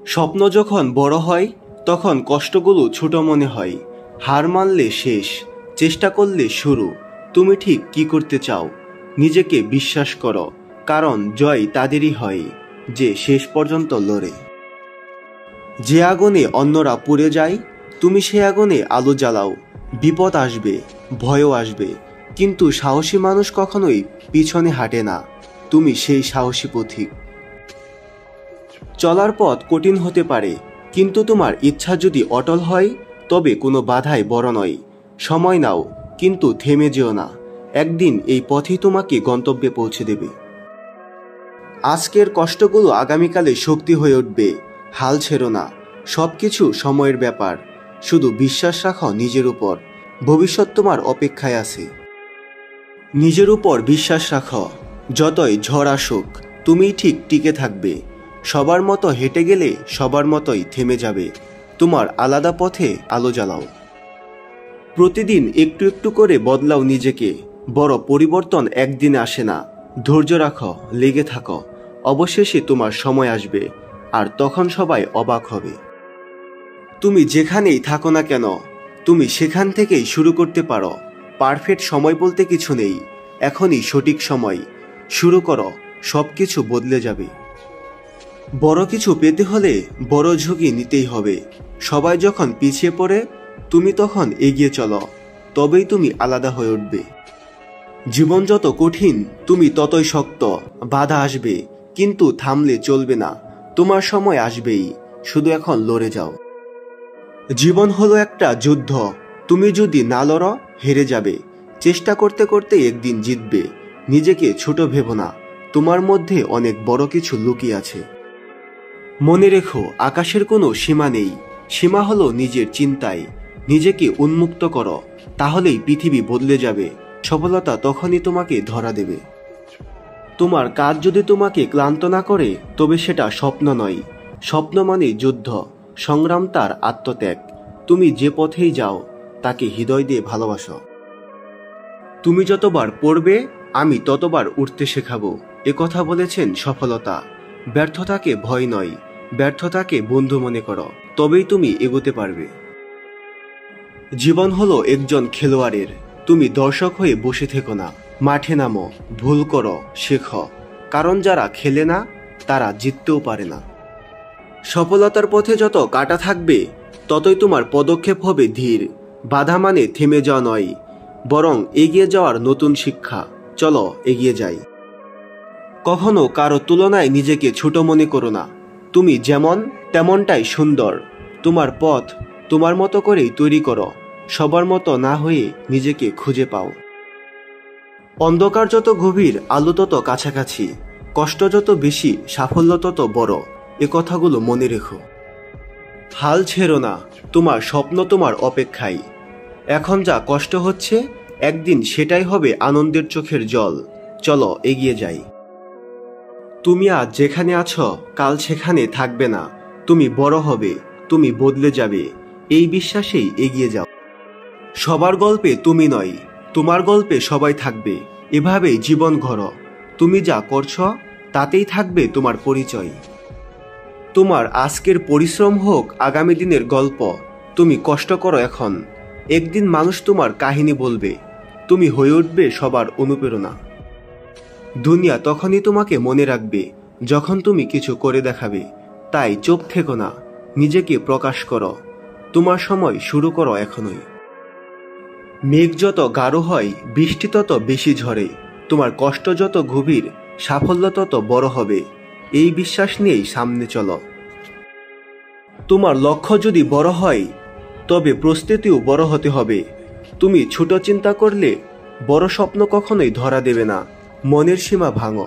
স্বপ্ন যখন বড় হয় তখন কষ্টগুলো ছোট মনে হয়। হার মানলে শেষ, চেষ্টা করলে শুরু। তুমি ঠিক কি করতে চাও নিজেকে বিশ্বাস করো, কারণ জয় তাদেরই হয় যে শেষ পর্যন্ত লড়ে। যে আগুনে অন্যরা পুড়ে যায় তুমি সে আগুনে আলো জ্বালাও। বিপদ আসবে, ভয়ও আসবে, কিন্তু সাহসী মানুষ কখনোই পিছনে হাঁটে না। তুমি সেই সাহসী পথিক। চলার পথ কঠিন হতে পারে, কিন্তু তোমার ইচ্ছা যদি অটল হয় তবে কোনো বাধাই বড় নয়। সময় নাও, কিন্তু থেমে যেও না। একদিন এই পথই তোমাকে গন্তব্যে পৌঁছে দেবে। আজকের কষ্টগুলো আগামীকালে শক্তি হয়ে উঠবে। হাল ছেড়ো না, সবকিছু সময়ের ব্যাপার। শুধু বিশ্বাস রাখো নিজের উপর, ভবিষ্যৎ তোমার অপেক্ষায় আছে। নিজের উপর বিশ্বাস রাখো, যতই ঝড় আসুক তুমি ঠিক টিকে থাকবে। সবার মতো হেঁটে গেলে সবার মতোই থেমে যাবে। তোমার আলাদা পথে আলো জ্বালাও। প্রতিদিন একটু একটু করে বদলাও নিজেকে। বড় পরিবর্তন একদিনে আসে না। ধৈর্য রাখো, লেগে থাকো। অবশেষে তোমার সময় আসবে, আর তখন সবাই অবাক হবে। তুমি যেখানেই থাকো না কেন তুমি সেখান থেকেই শুরু করতে পারো। পারফেক্ট সময় বলতে কিছু নেই, এখনই সঠিক সময়। শুরু করো, সব কিছু বদলে যাবে। বড় কিছু পেতে হলে বড় ঝুঁকি নিতেই হবে। সবাই যখন পিছিয়ে পড়ে তুমি তখন এগিয়ে চলো, তবেই তুমি আলাদা হয়ে উঠবে। জীবন যত কঠিন তুমি ততই শক্ত। বাধা আসবে, কিন্তু থামলে চলবে না। তোমার সময় আসবেই, শুধু এখন লড়ে যাও। জীবন হলো একটা যুদ্ধ, তুমি যদি না লড়ো হেরে যাবে। চেষ্টা করতে করতে একদিন জিতবে। নিজেকে ছোট ভেবো না, তোমার মধ্যে অনেক বড় কিছু লুকিয়ে আছে। মনে রেখো, আকাশের কোনো সীমা নেই, সীমা হলো নিজের চিন্তায়। নিজেকে উন্মুক্ত করো, তাহলেই পৃথিবী বদলে যাবে। সফলতা তখনই তোমাকে ধরা দেবে। তোমার কাজ যদি তোমাকে ক্লান্ত না করে তবে সেটা স্বপ্ন নয়। স্বপ্ন মানে যুদ্ধ, সংগ্রাম তার আত্মত্যাগ। তুমি যে পথেই যাও তাকে হৃদয় দিয়ে ভালোবাসো। তুমি যতবার পড়বে আমি ততবার উঠতে শেখাবো, কথা বলেছেন সফলতা। ব্যর্থতাকে ভয় নয়, ব্যর্থতাকে বন্ধু মনে করো, তবেই তুমি এগোতে পারবে। জীবন হলো একজন খেলোয়াড়ের, তুমি দর্শক হয়ে বসে থেকো না। মাঠে নামো, ভুল করো, শেখো, কারণ যারা খেলে না তারা জিততেও পারে না। সফলতার পথে যত কাটা থাকবে ততই তোমার পদক্ষেপ হবে ধীর। বাধা মানে থেমে যাওয়া নয়, বরং এগিয়ে যাওয়ার নতুন শিক্ষা। চলো এগিয়ে যাই। কখনো কারো তুলনায় নিজেকে ছোট মনে করো না। তুমি যেমন তেমনটাই সুন্দর। তোমার পথ তোমার মতো করেই তৈরি করো। সবার মতো না হয়ে নিজেকে খুঁজে পাও। অন্ধকার যত গভীর আলো তত কাছাকাছি। কষ্ট যত বেশি সাফল্য তত বড়। এ কথাগুলো মনে রেখো। হাল ছেড়ো না, তোমার স্বপ্ন তোমার অপেক্ষায়। এখন যা কষ্ট হচ্ছে একদিন সেটাই হবে আনন্দের চোখের জল। চলো এগিয়ে যাই। তুমি আজ যেখানে আছো কাল সেখানে থাকবে না। তুমি বড় হবে, তুমি বদলে যাবে, এই বিশ্বাসেই এগিয়ে যাও। সবার গল্পে তুমি নয়, তোমার গল্পে সবাই থাকবে। এভাবেই জীবন গড়ো। তুমি যা করছো তাতেই থাকবে তোমার পরিচয়। তোমার আজকের পরিশ্রম হোক আগামী দিনের গল্প। তুমি কষ্ট করো এখন, একদিন মানুষ তোমার কাহিনী বলবে। তুমি হয়ে উঠবে সবার অনুপ্রেরণা। দুনিয়া তখনই তোমাকে মনে রাখবে যখন তুমি কিছু করে দেখাবে। তাই চুপ থেকো না, নিজেকে প্রকাশ করো। তোমার সময় শুরু করো এখনই। মেঘ যত গাঢ় হয় বৃষ্টি তত বেশি ঝরে। তোমার কষ্ট যত গভীর সাফল্য তত বড় হবে। এই বিশ্বাস নিয়েই সামনে চলো। তোমার লক্ষ্য যদি বড় হয় তবে প্রস্তুতিও বড় হতে হবে। তুমি ছোট চিন্তা করলে বড় স্বপ্ন কখনোই ধরা দেবে না। মনের সীমা ভাঙো।